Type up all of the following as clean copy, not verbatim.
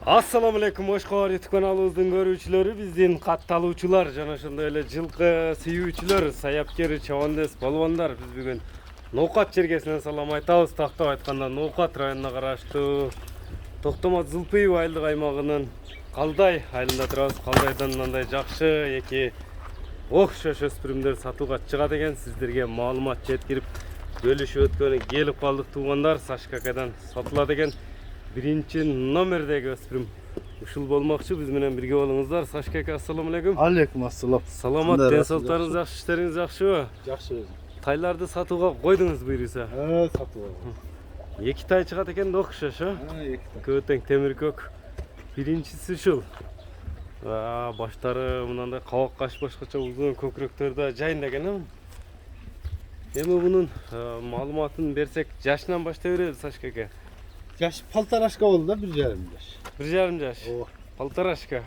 Assalamu alaikum, Oshkor YouTube kanalımızın görücüleri, bizden kattaluvchilar, jana ошондой эле жылкы сүйүүчүлөр, саяпкер, чабандес, балбандар. Biz bugün Ноокат жергесинен салам айтабыз. Тактап айтканда Ноокат районуна караштуу Токтомот Зылпыйев айылдык аймагынын Калдай айылында турабыз. Калдайдан мындай жакшы эки окшош өспүрүмдөр сатууга чыгат экен. Сиздерге маалымат жеткирип бөлүшүп өткөнү келип калдык туугандар. Сашкакадан сатылат экен. Birinci nomerdeki öspürüm uşul bolmakçı, biz менен birge болуңуздар. Сашка, assalamu alaikum. Алейкум ассалам. Саламат, денсаулыктарыңыз жакшы, иштериңиз жакшыбы? Жакшы өзү. Тайларды сатууга койдуңуз буюрса. Сатууга. Эки тай чыгат экен да окшош, эки тай. Көтең темир көк. Биринчиси ушул. Баштары мынандай кабак каш башкача узун көкүрөктөр да жайында экен. Эми бунун маалыматын берсек, жашынан баштай берели Сашка. Yaş paltaraşka oldu da 1,5 yaş. 1,5 yaş. Paltaraşka.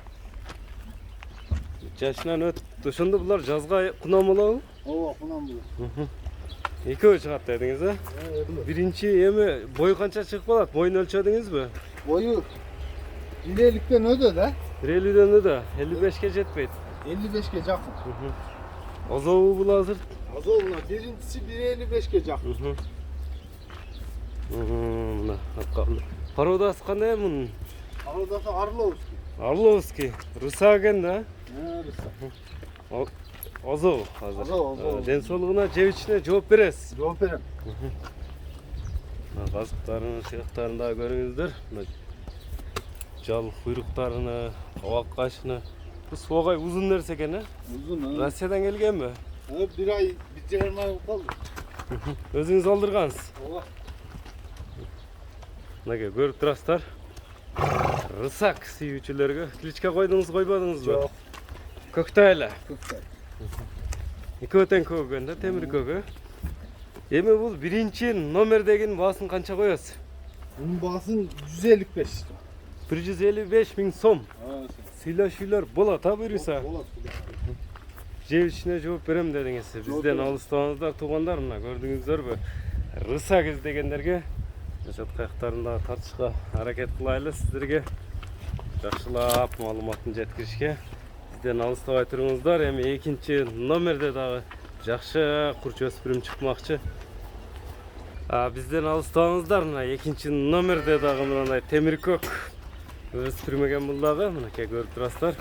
Жашынан өтүп, ошондо булар жазга кунамалабы? Ооба, кунамбы. Экөө чыгат дедиңиз, а? Биринчи эми бою канча чыгып калат? Боюн өлчөдүңүзбү? Boyu 1,50'den ödü de. 1,50'den ödü, 55'ke жетпейт. 55'ke jakın. Азабы бул азыр? Azoluna birincisi 1,55'ke jakın. Мына атканды. Пародасы кандай мунун? Aradası Arlovski. Орловский. Рыса экен да? Rısa. Азабы азыр. Азабы. Ден соолугуна, жебичине жооп бересиз. Жооп берем. Казыктарын, сыяктарын да көрүңүздөр. Жал куйруктарыны, кабак кашыны. Бул сугай узун нерсе экен, а? Uzun ha. Россиядан келгенби? Bir ay, 1,5 ay kaldı. Өзүңүз алдыргансыз. Ооба. Мынакей көрүп турасыздар. Рысак сүйүүчүлөргө кличка койдуңуз, койбодуңузбу? Жок. Көктай эле. Kökter. Экөө тең көгөн да, темир көгө. Эми бул биринчи номердегин баасын канча коесуз? Bunun bağısın 155 lira. 155 000 сом. Сүйлөшүүлөр болот, а буюрса? Болот. Жер ичине жооп берем дедиңиз. Бизден алыстабаңыздар, туугандар, мына көрдүңүздөрбү? Рысак издегендерге жат каяктарында тартышка аракет кылайлы сиздерге. Жакшылап маалыматын жеткиришке. Бизден алыстабай туруңуздар. Эми экинчи номерде дагы жакшы курч өспүрүм чыкмакчы. Бизден алыстабаңыздар. Мына экинчи номерде дагы мындай темир көк өспүрүм экен бул дагы. Мынакей көрүп турасыздар.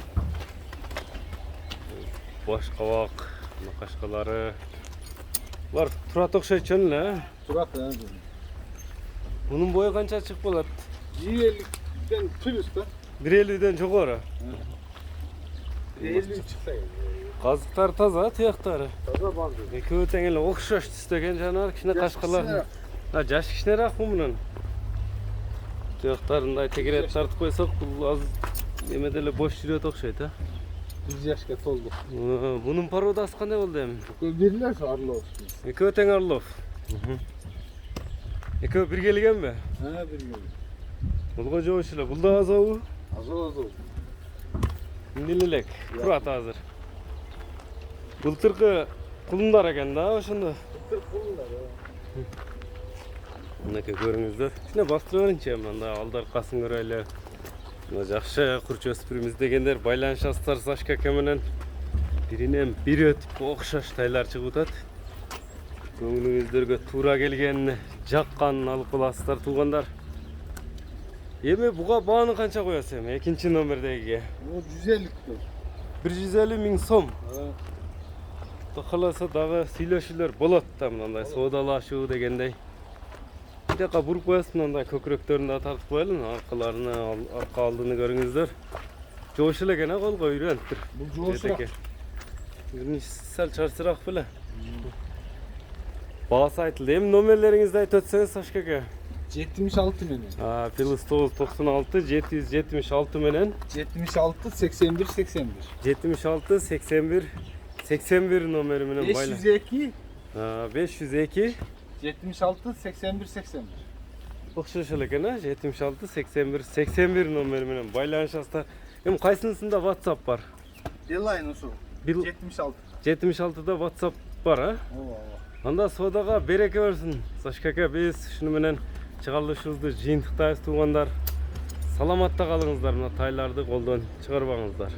Баш кабак, кашкалары. Булар турат окшойт чөн эле. Turat ha. Bunun boyu kança çıkıp болот? 1,50'den plus da. 1,50'den жогору. 1,50 çıksa. Казыктар таза, тияктары. Taza bazı. Экөө тең эле окшош түстөгөн жанар, кичине кашкалар. Жаш кичинерээк бул мунун. Тияктарындай тегереп тартып койсок, бул аз эмеде эле бош жүрөт окшойт, а? 1 yaşga toldu. Bunun parodасы кандай болду эми? Biriler Arlovski. Экөө тең Орлов. Экөө бир келгенби? Ha bir gün. Булга жобуш эле. Бул да азабы? Azol. Нилелек, турат азыр. Былтыркы кулундар экен да, ошондо. Мынакей көрүңүздөр. Кичине бастыра беринчи, мында алдаркасын көрөлү. Мына жакшы курч өспүрүм издегендер байланышасыздар Сашка менен. Биринен бири өтүп окшош тайлар чыгып атат. Көңүлүңүздөргө туура келгенин жакканын алып каласыздар туугандар. Эми буга бааны канча коесуз эми экинчи номердегиге? O 150 lira. 150 000 сом. Ha. Каласа дагы сүйлөшүүлөр болот да, мындай соодалашуу дегендей. Бирка буруп коесуз, мындай көкүрөктөрүн да тартып коелу, аркаларыны, арка алдыны көрүңүздөр. Жобуш эле экен, колго үйрөнүптүр. Bu coğuşrak. Сәл чарчыраак беле. Баасы айтылды. Эми номерлериңизди айтып өтсөңүз Сашка. 76 menen. Плюс 996 776 менен 76 81 81. 76 81 81 номери менен байлан. 502 502 76 81 81. окшош эле экен, 76 81 81 номери менен байланышасыздар. Эми кайсынысында WhatsApp бар? Beeline usul. 76. 76'da WhatsApp бар, а? Анда содага береке берсин. Сашка, биз шуну менен чыгарылышыбызды жыйынтыктайбыз туугандар. Salamatта kalыңızlar, mына тайларды колдон чыгарбаңыздар.